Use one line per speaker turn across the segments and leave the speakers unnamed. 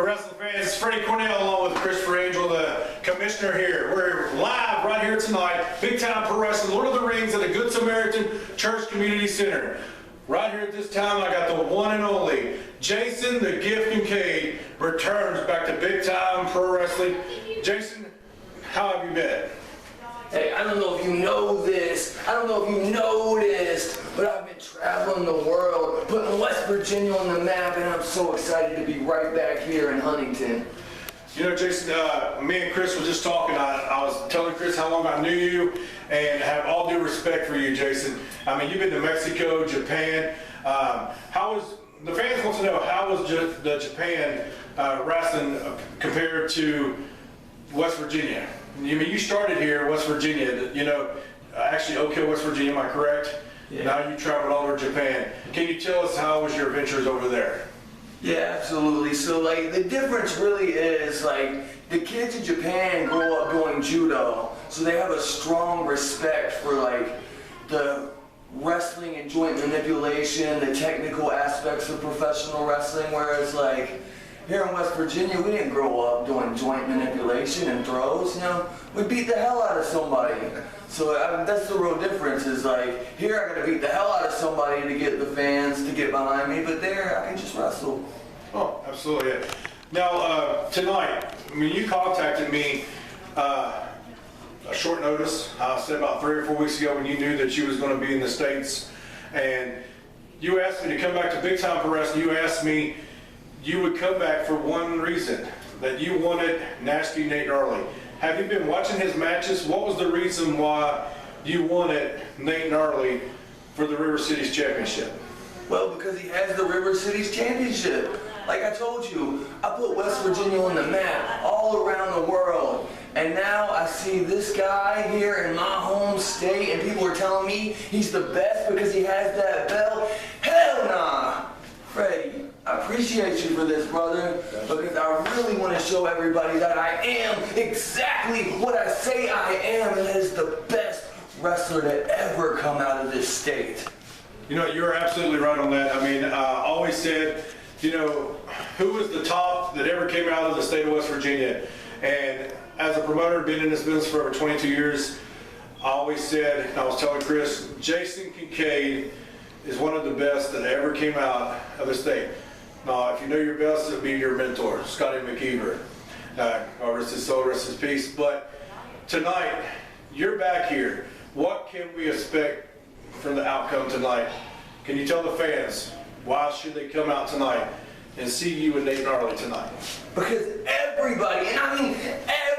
Wrestling fans, it's Freddie Cornell along with Christopher Angel, the commissioner here. We're live right here tonight, Big Time Pro Wrestling, Lord of the Rings at the Good Samaritan Church Community Center. Right here at this time, I got the one and only Jason the Gift Kincaid returns back to Big Time Pro Wrestling. Jason, how have you been?
Hey, I don't know if you know this, I don't know if you noticed, but I've been traveling the world, putting West Virginia on the map, and I'm so excited to be right back here in Huntington.
You know, Jason, me and Chris were just talking. I was telling Chris how long I knew you, and have all due respect for you, Jason. I mean, you've been to Mexico, Japan. How was, the fans want to know, how was the Japan wrestling compared to West Virginia? I mean, you started here in West Virginia, you know, actually Oak Hill, West Virginia, am I correct?
Yeah.
Now you traveled all over Japan. Can you tell us how was your adventures over there?
Yeah, absolutely. So, like, the difference really is, like, the kids in Japan grow up doing judo, so they have a strong respect for, like, the wrestling and joint manipulation, the technical aspects of professional wrestling, whereas, like, here in West Virginia, we didn't grow up doing joint manipulation and throws, you know? We beat the hell out of somebody. So that's the real difference, is like, here I gotta beat the hell out of somebody to get the fans to get behind me, but there I can just wrestle.
Oh, absolutely. Yeah. Now, tonight, I mean, you contacted me a short notice. I said about 3 or 4 weeks ago when you knew that you was going to be in the States, and you asked me to come back to Big Time Pro Wrestling. You asked me you would come back for one reason, that you wanted Nasty Nate Gnarly. Have you been watching his matches? What was the reason why you wanted Nate Gnarly for the River Cities Championship?
Well, because he has the River Cities Championship. Like I told you, I put West Virginia on the map all around the world. And now I see this guy here in my home state, and people are telling me he's the best because he has that belt. Hell nah! Freddie, I appreciate you for this, brother, because I really want to show everybody that I am exactly what I say I am, and that is the best wrestler to ever come out of this state.
You know, you're absolutely right on that. I mean, I always said, you know, who was the top that ever came out of the state of West Virginia? And as a promoter, been in this business for over 22 years, I always said, and I was telling Chris, Jason Kincaid is one of the best that ever came out of the state. Now, if you know your best, it'll be your mentor, Scotty McKeever. Rest his soul, rest his peace. But tonight, you're back here. What can we expect from the outcome tonight? Can you tell the fans why should they come out tonight and see you and Nate Gnarly tonight?
Because everybody, and I mean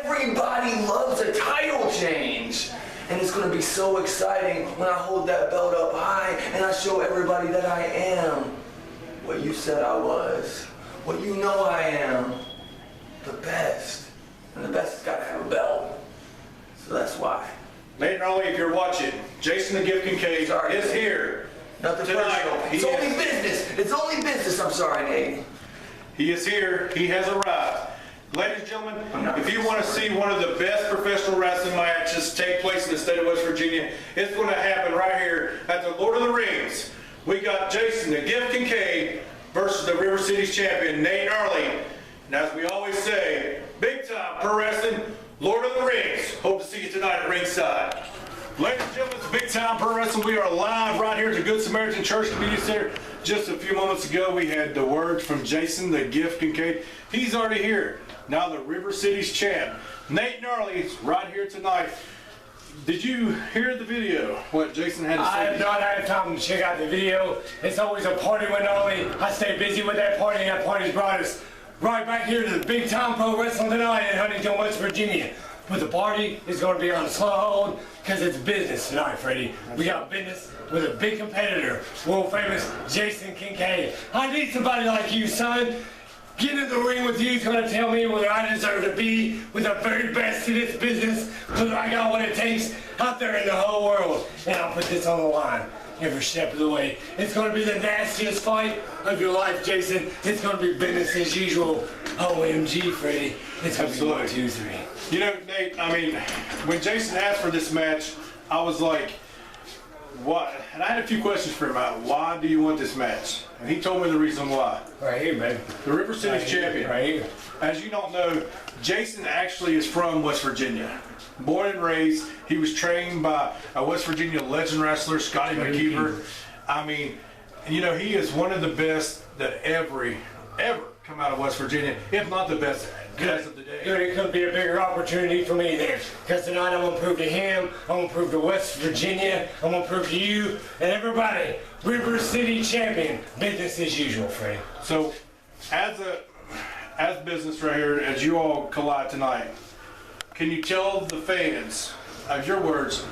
everybody, loves a title change. And it's going to be so exciting when I hold that belt up high and I show everybody that I am what you said I was, what you know I am, the best. And the best has got to have a belt. So that's why.
Nate Gnarly, if you're watching, Jason the Gift Kincaid is here.
Nothing personal. It's only business. It's only business. I'm sorry, Nate.
He is here. He has arrived. Ladies and gentlemen, if you want to see one of the best professional wrestling matches take place in the state of West Virginia, it's going to happen right here at the Lord of the Rings. We got Jason the Gift Kincaid versus the River Cities champion, Nate Gnarly. And as we always say, Big Time Pro Wrestling, Lord of the Rings. Hope to see you tonight at ringside. Ladies and gentlemen, it's Big Time Pro Wrestling. We are live right here at the Good Samaritan Church Community Center. Just a few moments ago, we had the words from Jason the Gift Kincaid. He's already here. Now the River Cities champ, Nate Gnarly, is right here tonight. Did you hear the video, what Jason had to say?
I have not had time to check out the video. It's always a party with Gnarly. I stay busy with that party, and that party's brought us right back here to the Big Time Pro Wrestling tonight in Huntington, West Virginia. But the party is going to be on slow hold because it's business tonight, Freddie. We got business with a big competitor, world famous Jason Kincaid. I need somebody like you, son. Get in the ring with you is going to tell me whether I deserve to be with the very best in this business, whether I got what it takes out there in the whole world. And I'll put this on the line every step of the way. It's going to be the nastiest fight of your life, Jason. It's going to be business as usual. OMG, Freddie. It's going to be 1, 2, 3.
You know, Nate, I mean, when Jason asked for this match, I was like, What? And I had a few questions for him. Why do you want this match? And he told me the reason why.
Right here, baby.
The River City's champion.
Right here.
As you don't know, Jason actually is from West Virginia. Born and raised, he was trained by a West Virginia legend wrestler, Scotty McKeever. I mean, you know, he is one of the best that ever come out of West Virginia, if not the best as of the day.
Good, it couldn't be a bigger opportunity for me then. Because tonight I'm going to prove to him, I'm going to prove to West Virginia, I'm going to prove to you and everybody, River City champion. Business as usual, Freddie.
So, as business right here, as you all collide tonight, can you tell the fans, of your words,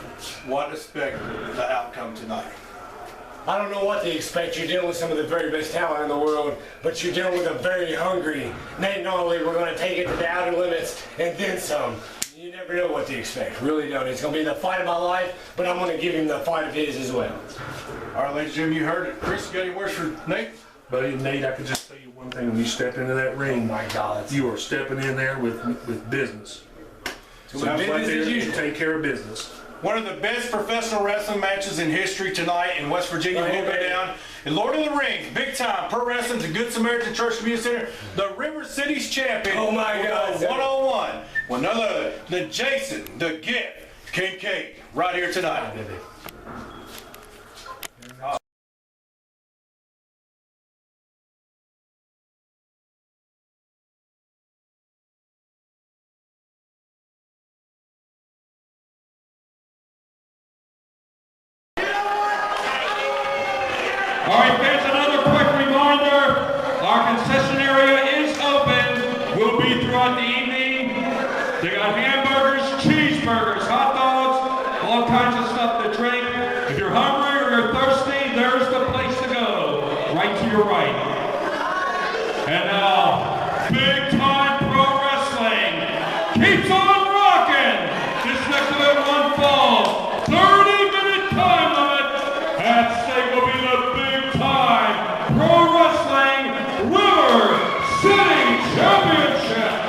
what to expect the outcome tonight?
I don't know what to expect. You're dealing with some of the very best talent in the world, but you're dealing with a very hungry Gnarly. We're going to take it to the outer limits and then some. You never know what to expect. Really don't. It's going to be the fight of my life, but I'm going to give him the fight of his as well.
All right, ladies and gentlemen, you heard it. Chris, you got any words for Nate?
Buddy, Nate, I could just tell you one thing. When you step into that ring,
Oh my God.
you are stepping in there with business. So
business
right there,
as
you
usual.
take care of business.
One of the best professional wrestling matches in history tonight in West Virginia will go down. In Lord of the Rings, big time, Pro Wrestling's a Good Samaritan Church Community Center. The River City's champion.
Oh my God.
One-on-one with none other than Jason, the Gift, Kincaid, right here tonight.
All right, fans, another quick reminder. Our concession area is open. Will be throughout the evening. They got hamburgers, cheeseburgers, hot dogs, all kinds of stuff to drink. If you're hungry or you're thirsty, there's the place to go. Right to your right. And now, big time pro wrestling keeps on rocking. This next event one fall. 30-minute time limit. At stake will be the big time pro wrestling River City Championship.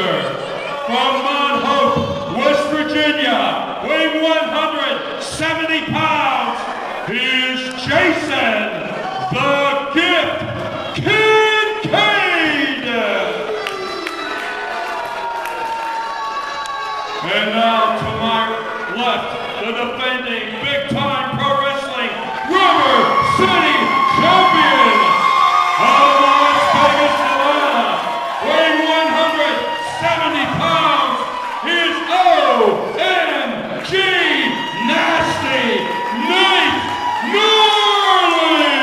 boxer from Mount Hope, West Virginia, weighing 170 pounds, is Jason the Gift Kincaid. And now to my left, the defending big-time pro wrestling Rember City champion of Las Vegas, Nevada, weighing 170 pounds, is OMG Nasty Nate Gnarly.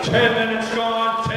10 minutes gone.